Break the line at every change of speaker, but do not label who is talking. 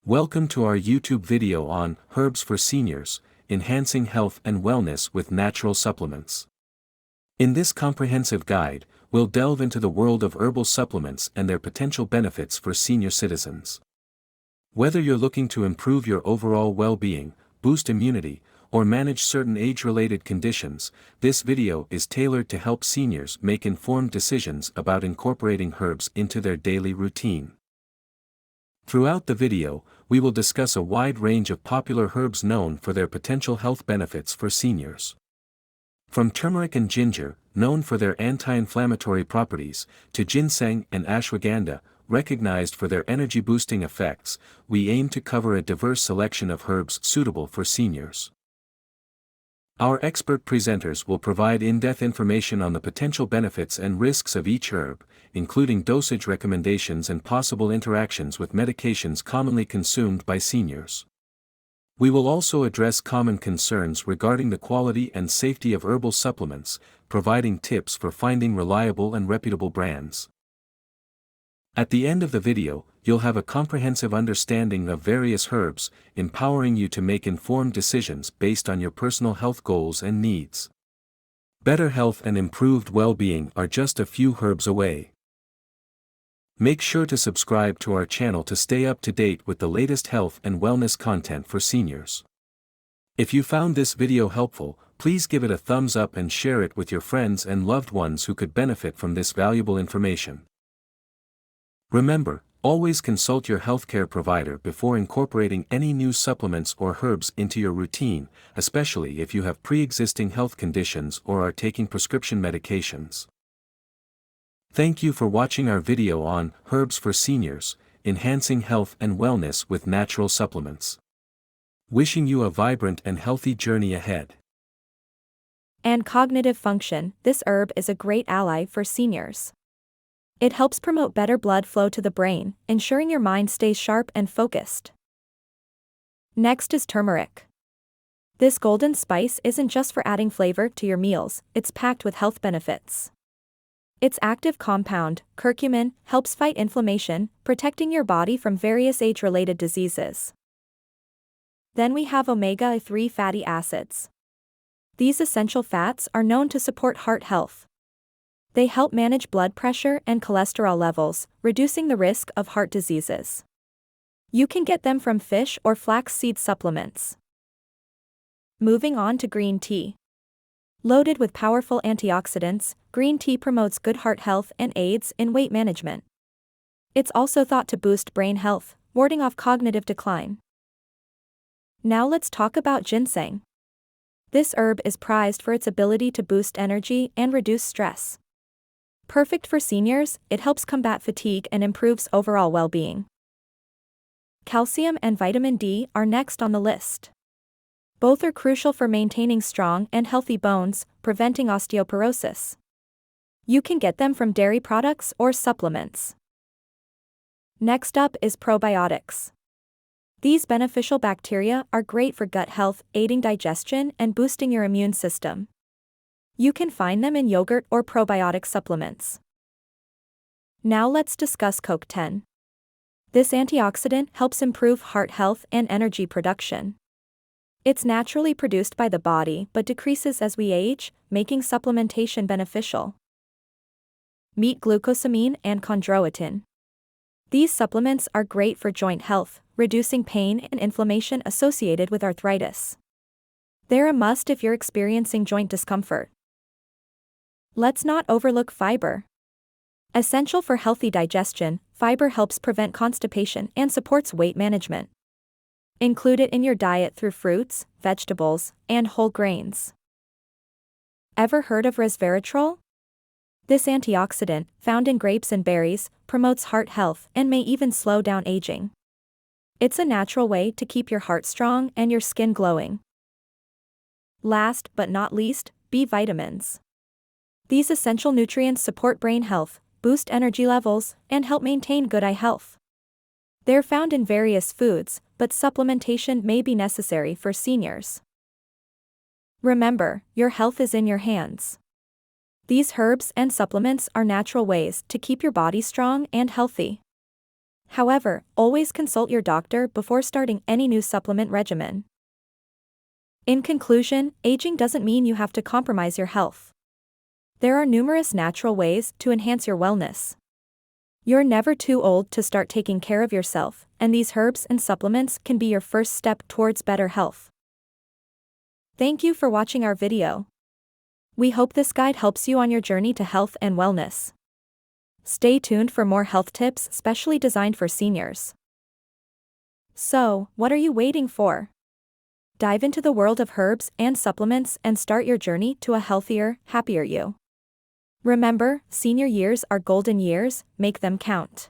Welcome to our YouTube video on Herbs for Seniors, Enhancing Health and Wellness with Natural Supplements. In this comprehensive guide, we'll delve into the world of herbal supplements and their potential benefits for senior citizens. Whether you're looking to improve your overall well-being, boost immunity, or manage certain age-related conditions, this video is tailored to help seniors make informed decisions about incorporating herbs into their daily routine. Throughout the video, we will discuss a wide range of popular herbs known for their potential health benefits for seniors. From turmeric and ginger, known for their anti-inflammatory properties, to ginseng and ashwagandha, recognized for their energy-boosting effects, we aim to cover a diverse selection of herbs suitable for seniors. Our expert presenters will provide in-depth information on the potential benefits and risks of each herb, including dosage recommendations and possible interactions with medications commonly consumed by seniors. We will also address common concerns regarding the quality and safety of herbal supplements, providing tips for finding reliable and reputable brands. At the end of the video, you'll have a comprehensive understanding of various herbs, empowering you to make informed decisions based on your personal health goals and needs. Better health and improved well-being are just a few herbs away. Make sure to subscribe to our channel to stay up to date with the latest health and wellness content for seniors. If you found this video helpful, please give it a thumbs up and share it with your friends and loved ones who could benefit from this valuable information. Remember, always consult your healthcare provider before incorporating any new supplements or herbs into your routine, especially if you have pre-existing health conditions or are taking prescription medications. Thank you for watching our video on Herbs for Seniors, Enhancing Health and Wellness with Natural Supplements. Wishing you a vibrant and healthy journey ahead.
And cognitive function, this herb is a great ally for seniors. It helps promote better blood flow to the brain, ensuring your mind stays sharp and focused. Next is turmeric. This golden spice isn't just for adding flavor to your meals, it's packed with health benefits. Its active compound, curcumin, helps fight inflammation, protecting your body from various age-related diseases. Then we have omega-3 fatty acids. These essential fats are known to support heart health. They help manage blood pressure and cholesterol levels, reducing the risk of heart diseases. You can get them from fish or flaxseed supplements. Moving on to green tea. Loaded with powerful antioxidants, green tea promotes good heart health and aids in weight management. It's also thought to boost brain health, warding off cognitive decline. Now let's talk about ginseng. This herb is prized for its ability to boost energy and reduce stress. Perfect for seniors, it helps combat fatigue and improves overall well-being. Calcium and vitamin D are next on the list. Both are crucial for maintaining strong and healthy bones, preventing osteoporosis. You can get them from dairy products or supplements. Next up is probiotics. These beneficial bacteria are great for gut health, aiding digestion and boosting your immune system. You can find them in yogurt or probiotic supplements. Now let's discuss CoQ10. This antioxidant helps improve heart health and energy production. It's naturally produced by the body but decreases as we age, making supplementation beneficial. Meet glucosamine and chondroitin. These supplements are great for joint health, reducing pain and inflammation associated with arthritis. They're a must if you're experiencing joint discomfort. Let's not overlook fiber. Essential for healthy digestion, fiber helps prevent constipation and supports weight management. Include it in your diet through fruits, vegetables, and whole grains. Ever heard of resveratrol? This antioxidant, found in grapes and berries, promotes heart health and may even slow down aging. It's a natural way to keep your heart strong and your skin glowing. Last but not least, B vitamins. These essential nutrients support brain health, boost energy levels, and help maintain good eye health. They're found in various foods, but supplementation may be necessary for seniors. Remember, your health is in your hands. These herbs and supplements are natural ways to keep your body strong and healthy. However, always consult your doctor before starting any new supplement regimen. In conclusion, aging doesn't mean you have to compromise your health. There are numerous natural ways to enhance your wellness. You're never too old to start taking care of yourself, and these herbs and supplements can be your first step towards better health. Thank you for watching our video. We hope this guide helps you on your journey to health and wellness. Stay tuned for more health tips specially designed for seniors. So, what are you waiting for? Dive into the world of herbs and supplements and start your journey to a healthier, happier you. Remember, senior years are golden years, make them count.